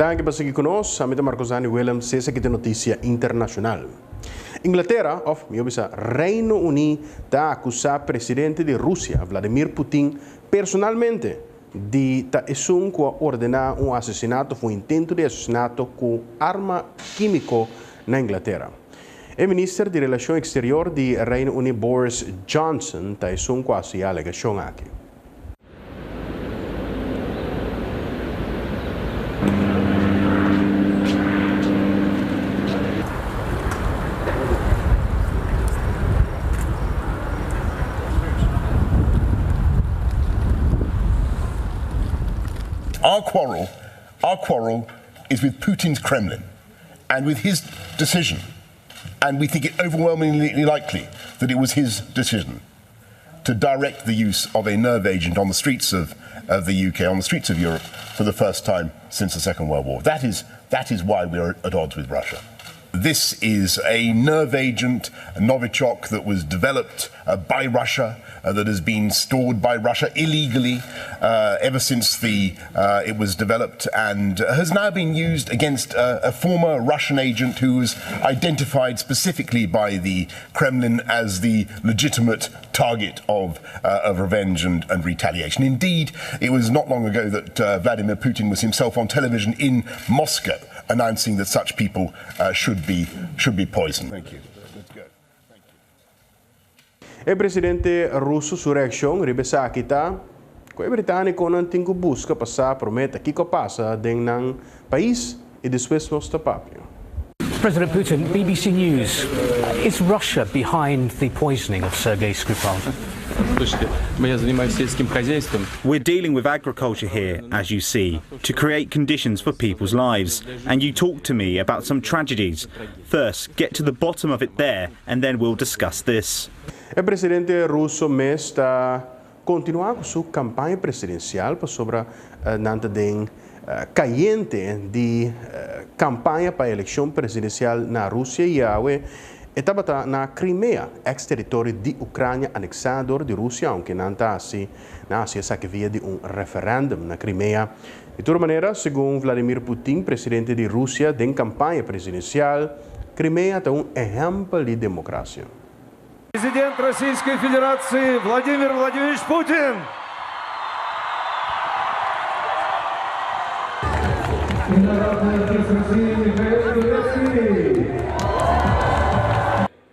Danke per seguir conosco, amita Marcosani Williams, sesa aqui tem notícia internacional. Inglaterra, of miobisa Reino Unido, está acusar presidente de Rússia, Vladimir Putin, personalmente, de ordenar um assassinato, foi intento de assassinato com arma química na Inglaterra. O ministro de Relações Exteriores do Reino Unido, Boris Johnson, está quase a alegação aqui. Our quarrel is with Putin's Kremlin and with his decision. And we think it overwhelmingly likely that it was his decision to direct the use of a nerve agent on the streets of the UK, on the streets of Europe, for the first time since the Second World War. That is why we are at odds with Russia. This is a nerve agent, a Novichok, that was developed by Russia, that has been stored by Russia illegally ever since it was developed, and has now been used against a former Russian agent who was identified specifically by the Kremlin as the legitimate target of revenge and retaliation. Indeed, it was not long ago that Vladimir Putin was himself on television in Moscow announcing that such people should be poisoned. Thank you. Let's go. Thank you. O presidente russo sua reação ribesa kita, o britânico não tem que buscar passar prometa que passa dentro do país e depois nosso papel. President Putin, BBC News. Is Russia behind the poisoning of Sergei Skripal? We're dealing with agriculture here, as you see, to create conditions for people's lives. And you talk to me about some tragedies. First, get to the bottom of it there, and then we'll discuss this. O presidente russo está continuando sua campanha presidencial sobre nanta den caliente de campanha para a eleição presidencial na Rússia e estava na Crimea, ex-território de Ucrânia anexado de Rússia, aunque não está assim, essa que via de referendum na Crimea. De toda maneira, segundo Vladimir Putin, presidente de Rússia, em campanha presidencial, Crimea é exemplo de democracia. Президент Российской Федерации Владимир Владимирович Путин.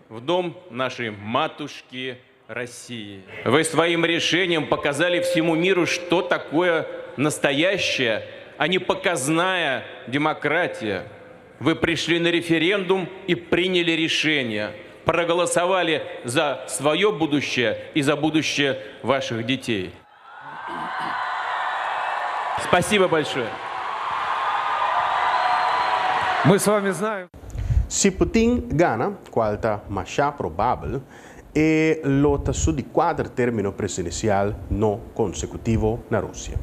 В дом нашей матушки России. Вы своим решением показали всему миру, что такое настоящая, а не показная демократия. Вы пришли на референдум и приняли решение. Проголосовали за свое будущее и за будущее ваших детей. Спасибо большое. Мы с вами знаем. Se Putin ganha, qual está mais provável, é luta sobre quadro término presidencial não consecutivo na Rússia.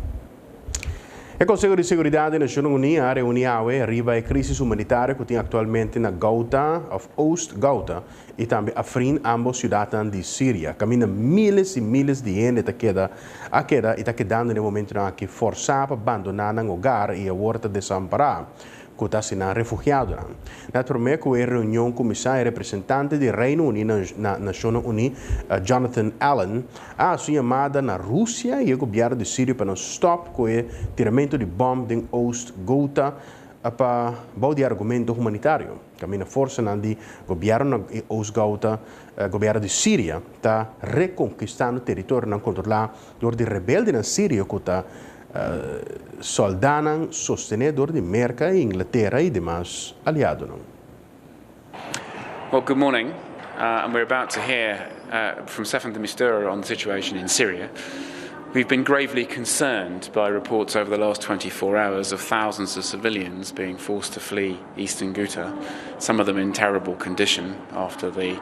O Conselho de Seguridade das Nações Unidas reuniu arriba a crise humanitária que tem atualmente na Ghouta, of Oost-Ghouta, e também a frim ambos cidades de Síria. Caminha milhares e milhares de gente e está quedando no momento que forçar para abandonar o lugar e a horta desamparada. Que está sendo refugiado. Naturalmente, com a reunião com o comissário representante do Reino Unido na Nações Unidas, Jonathan Allen, a sua chamada na Rússia e o governo de Síria para stop com o tiramento de bomba em Oost-Ghouta para o de argumento humanitário. Caminha força do governo de Oost-Ghouta, o governo de Síria, está reconquistando o território não controlado por de rebeldes na Síria que está soldados sostenedor de América e Inglaterra e demais aliados. Well, good morning, and we're about to hear from Stefan de Mistura on the situation in Syria. We've been gravely concerned by reports over the last 24 hours of thousands of civilians being forced to flee eastern Ghouta, some of them in terrible condition after the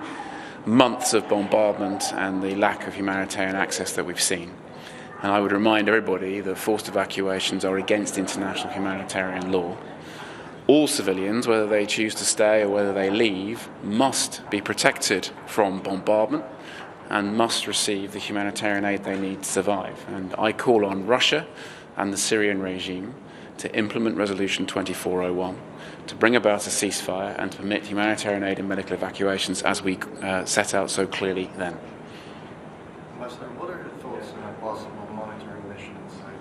months of bombardment and the lack of humanitarian access that we've seen. And I would remind everybody that forced evacuations are against international humanitarian law. All civilians, whether they choose to stay or whether they leave, must be protected from bombardment and must receive the humanitarian aid they need to survive. And I call on Russia and the Syrian regime to implement Resolution 2401, to bring about a ceasefire and to permit humanitarian aid and medical evacuations as we set out so clearly then. Ambassador, what are your thoughts on a possible monitoring mission inside?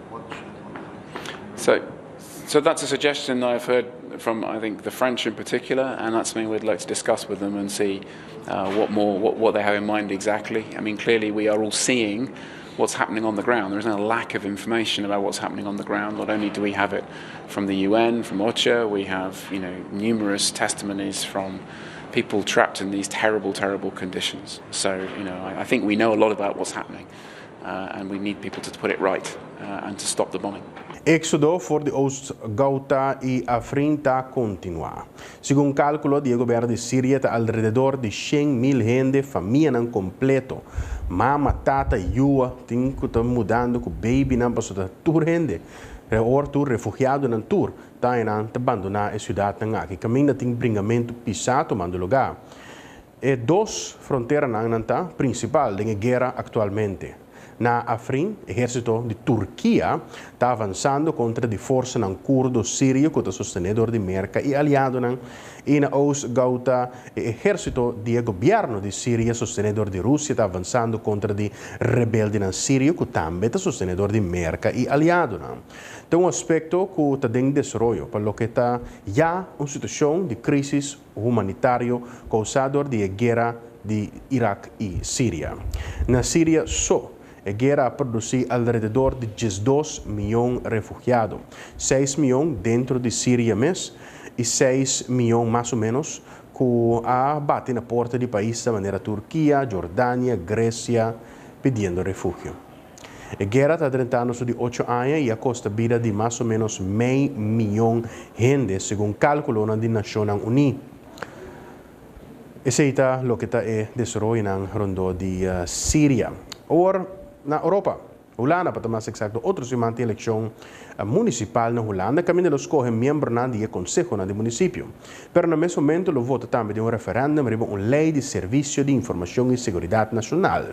What should it look like? So that's a suggestion that I've heard from, I think, the French in particular, and that's something we'd like to discuss with them and see what they have in mind exactly. I mean, clearly we are all seeing what's happening on the ground. There is no lack of information about what's happening on the ground. Not only do we have it from the UN, from OCHA, we have numerous testimonies from people trapped in these terrible, terrible conditions. So I think we know a lot about what's happening, and we need people to put it right and to stop the bombing. Éxodo por de Ghouta y Afrin está continua. Según cálculo del gobierno de Siria, alrededor de 100.000 gente, familia en completo. Mama, tata, yua, tem que estar mudando com baby não passou da tour gente. Or tour refugiado na tour, tá em abandonar a cidade na que caminha tem bringamento pisado mando lugar. E duas fronteiras na tá principal da guerra atualmente. Na Afrin, exército de Turquia está avançando contra de força ng curdo sírio que é sostenedor de Merca e aliado ng na Ghouta, exército de governo de Síria sostenedor de Rússia está avançando contra de rebelde ng Sírio que também é sostenedor de Merca e aliado ng. Tem aspecto que está em desenvolvimento, pelo que está já uma situação de crise humanitária causada de guerra de Iraque e Síria. Na Síria só a guerra produziu alrededor de 12 milhões de refugiados, 6 milhões dentro de Síria mesmo e 6 milhões mais ou menos que batem na porta de países da maneira Turquia, Jordânia, Grécia, pedindo refúgio. A guerra está tratando de 8 anos e a custa vida de mais ou menos meio milhão de gente, segundo cálculo das Nações Unidas. Esse é o que está desenvolvendo na ronda de Síria. Ora, na Europa, Holanda, para mais exacto, outro semana tem eleição municipal na Holanda, caminho de escolher membro do Conselho do município. Pero no mesmo momento, o voto também de referendo sobre uma lei de serviço de informação e seguridade nacional.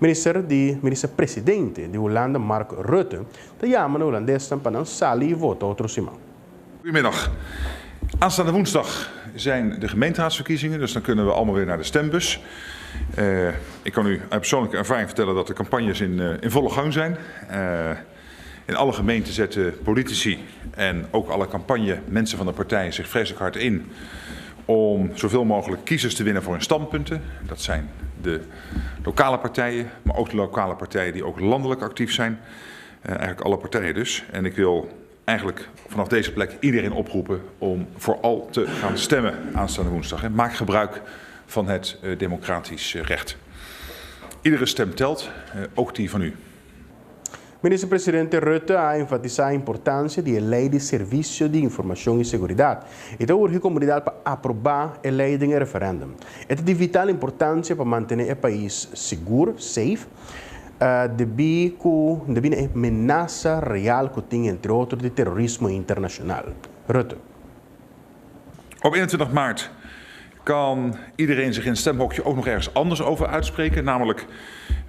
Minister-presidente de Holanda, Mark Rutte, te chama de Holandês para een sali voto outro semana. Goedemiddag. Aanstaande woensdag zijn de gemeenteraadsverkiezingen, dus dan kunnen we allemaal weer naar de stembus. Ik kan u uit persoonlijke ervaring vertellen dat de campagnes in volle gang zijn. In alle gemeenten zetten politici en ook alle mensen van de partijen zich vreselijk hard in om zoveel mogelijk kiezers te winnen voor hun standpunten. Dat zijn de lokale partijen, maar ook de lokale partijen die ook landelijk actief zijn. Eigenlijk alle partijen dus. En ik wil eigenlijk vanaf deze plek iedereen oproepen om vooral te gaan stemmen aanstaande woensdag. Maak gebruik van het democratisch recht. Iedere stem telt, ook die van u. Minister-presidente Rutte ha enfatizado a importância da lei de serviço de informação e seguridade. Então, a comunidade para aprovar a lei de referendum. É de vital importância para manter o país seguro, safe, devido a ameaça real que tem, entre outros, de terrorismo internacional. Rutte. Op 21 maart kan iedereen zich in het stemhokje ook nog ergens anders over uitspreken, namelijk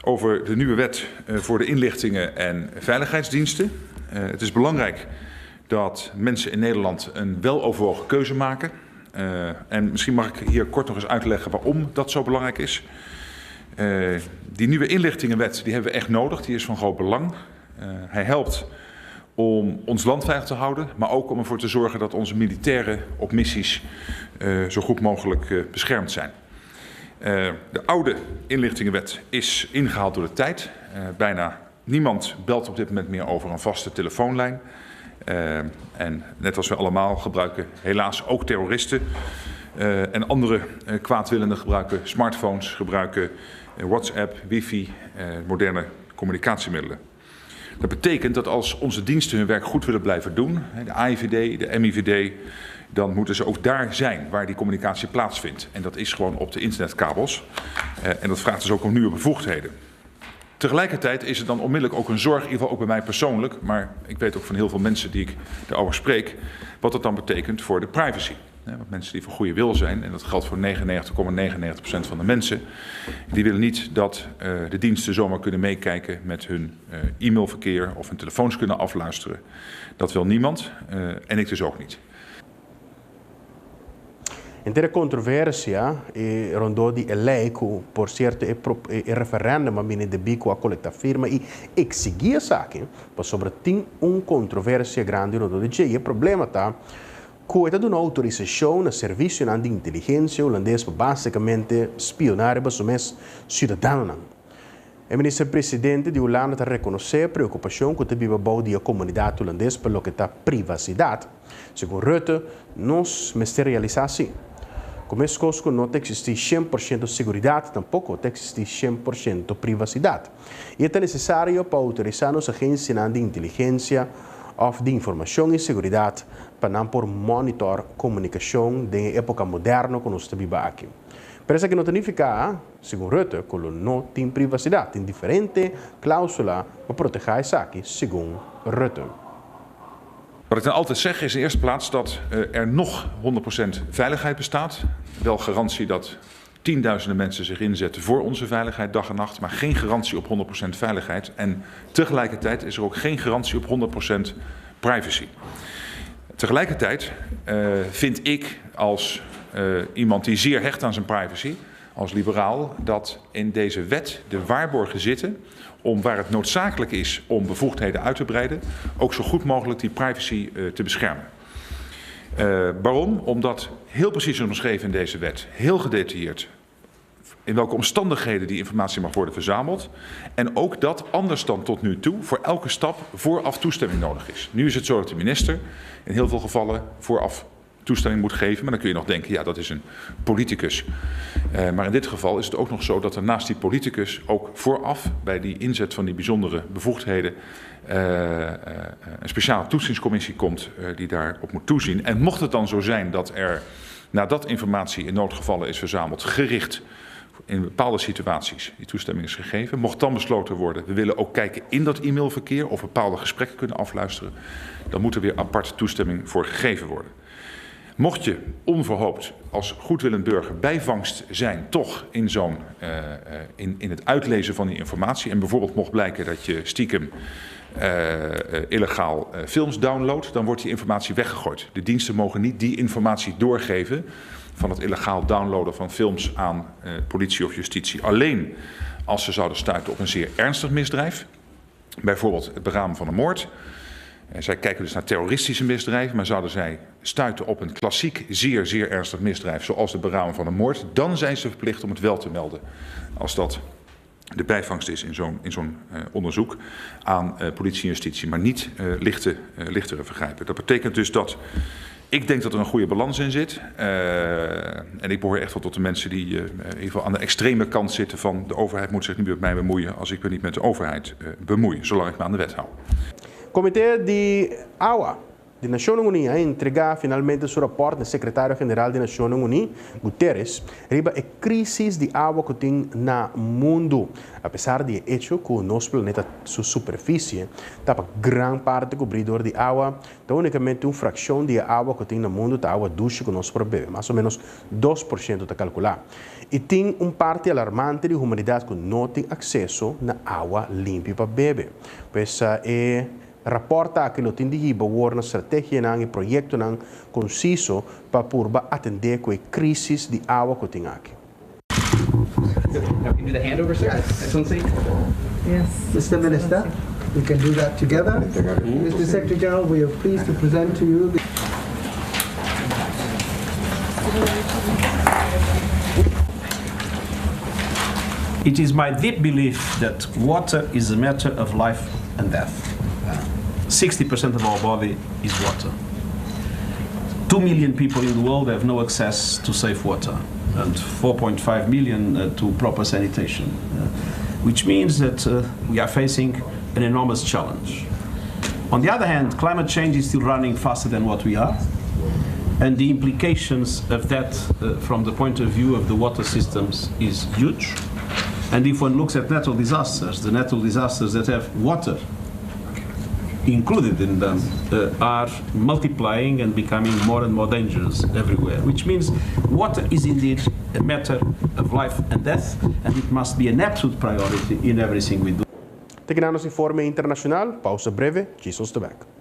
over de nieuwe wet voor de inlichtingen en veiligheidsdiensten. Het is belangrijk dat mensen in Nederland een weloverwogen keuze maken. En misschien mag ik hier kort nog eens uitleggen waarom dat zo belangrijk is. Die nieuwe inlichtingenwet die hebben we echt nodig, die is van groot belang. Hij helpt om ons land veilig te houden, maar ook om ervoor te zorgen dat onze militairen op missies zo goed mogelijk beschermd zijn. De oude inlichtingenwet is ingehaald door de tijd. Bijna niemand belt op dit moment meer over een vaste telefoonlijn. En net als we allemaal gebruiken helaas ook terroristen en andere kwaadwillenden gebruiken smartphones, gebruiken WhatsApp, wifi, moderne communicatiemiddelen. Dat betekent dat als onze diensten hun werk goed willen blijven doen, de AIVD, de MIVD, dan moeten ze ook daar zijn waar die communicatie plaatsvindt. En dat is gewoon op de internetkabels. En dat vraagt dus ook om nieuwe bevoegdheden. Tegelijkertijd is het dan onmiddellijk ook een zorg, in ieder geval ook bij mij persoonlijk, maar ik weet ook van heel veel mensen die ik daarover spreek, wat dat dan betekent voor de privacy. Want mensen die van goede wil zijn, en dat geldt voor 99,99% van de mensen, die willen niet dat de diensten zomaar kunnen meekijken met hun e-mailverkeer of hun telefoons kunnen afluisteren. Dat wil niemand en ik dus ook niet. Inteira controvérsia rondou die lei que, por certo, é referendum binnen de bico a coleta firma e exigia saque, mas sobre tem controvérsia grande rondou de o problema tá que é uma autorização na serviço de inteligência holandês para basicamente espionar para os cidadãos. O ministro-presidente de Holanda está reconhecer a preocupação que teve a comunidade holandesa pelo que está privacidade. Segundo Rutte, nós materializar assim. Como é que não existe 100% de segurança, tampouco existe 100% de privacidade. E é necessário para autorizar as agências de inteligência ou de informação e segurança para não por monitor comunicação de época moderna que nós vivemos aqui. Parece que não significa, segundo Rutte, que não tem privacidade. Tem diferente cláusula para proteger isso aqui, segundo Rutte. Wat ik dan altijd zeg is in de eerste plaats dat er nog 100% veiligheid bestaat. Wel garantie dat tienduizenden mensen zich inzetten voor onze veiligheid dag en nacht, maar geen garantie op 100% veiligheid. En tegelijkertijd is er ook geen garantie op 100% privacy. Tegelijkertijd vind ik als iemand die zeer hecht aan zijn privacy, als liberaal, dat in deze wet de waarborgen zitten om waar het noodzakelijk is om bevoegdheden uit te breiden, ook zo goed mogelijk die privacy te beschermen. Waarom? Omdat heel precies omschreven in deze wet, heel gedetailleerd, in welke omstandigheden die informatie mag worden verzameld. En ook dat, anders dan tot nu toe, voor elke stap vooraf toestemming nodig is. Nu is het zo dat de minister in heel veel gevallen vooraf toestemming moet geven. Maar dan kun je nog denken, ja, dat is een politicus. Maar in dit geval is het ook nog zo dat er naast die politicus ook vooraf bij die inzet van die bijzondere bevoegdheden een speciale toetsingscommissie komt die daarop moet toezien. En mocht het dan zo zijn dat er, nadat informatie in noodgevallen is verzameld, gericht in bepaalde situaties die toestemming is gegeven, mocht dan besloten worden, we willen ook kijken in dat e-mailverkeer of bepaalde gesprekken kunnen afluisteren, dan moet er weer apart toestemming voor gegeven worden. Mocht je onverhoopt als goedwillend burger bijvangst zijn toch in in het uitlezen van die informatie en bijvoorbeeld mocht blijken dat je stiekem illegaal films downloadt, dan wordt die informatie weggegooid. De diensten mogen niet die informatie doorgeven van het illegaal downloaden van films aan politie of justitie. Alleen als ze zouden stuiten op een zeer ernstig misdrijf, bijvoorbeeld het beramen van een moord. Zij kijken dus naar terroristische misdrijven, maar zouden zij stuiten op een klassiek zeer ernstig misdrijf zoals het beramen van een moord, dan zijn ze verplicht om het wel te melden als dat de bijvangst is in zo'n onderzoek aan politie en justitie, maar niet lichtere vergrijpen. Dat betekent dus dat ik denk dat er een goede balans in zit. En ik behoor echt wel tot de mensen die in ieder geval aan de extreme kant zitten van de overheid moet zich niet met mij bemoeien als ik me niet met de overheid bemoei, zolang ik me aan de wet hou. Comitê de Água de Nações Unidas entregar finalmente seu rapport ao secretário-geral de Nações Unidas, Guterres, riba a crise de água que tem no mundo. Apesar de hecho que o nosso planeta, sua superfície, está para grande parte cobridor de água, está unicamente uma fração de água que tem no mundo, está água doce que nós bebemos, mais ou menos 2% está calculado. E tem uma parte alarmante de humanidade que não tem acesso à água limpa para beber. Pois rapporta que não tem de uma estratégia e projeto conciso para atender com a crise de água que tem aqui. Now, can you do the handover, sir? Excellency? Yes, Mr. Minister, we can do that together. Mr. Secretary General, we are pleased to present to you the It is my deep belief that water is a matter of life and death. 60% of our body is water. 2 million people in the world have no access to safe water, and 4.5 million to proper sanitation, which means that we are facing an enormous challenge. On the other hand, climate change is still running faster than what we are, and the implications of that from the point of view of the water systems is huge. And if one looks at natural disasters, the natural disasters that have water included in them are multiplying and becoming more and more dangerous everywhere, which means water is indeed a matter of life and death, and it must be an absolute priority in everything we do. Terminamos informe internacional, pausa breve, ci sono back.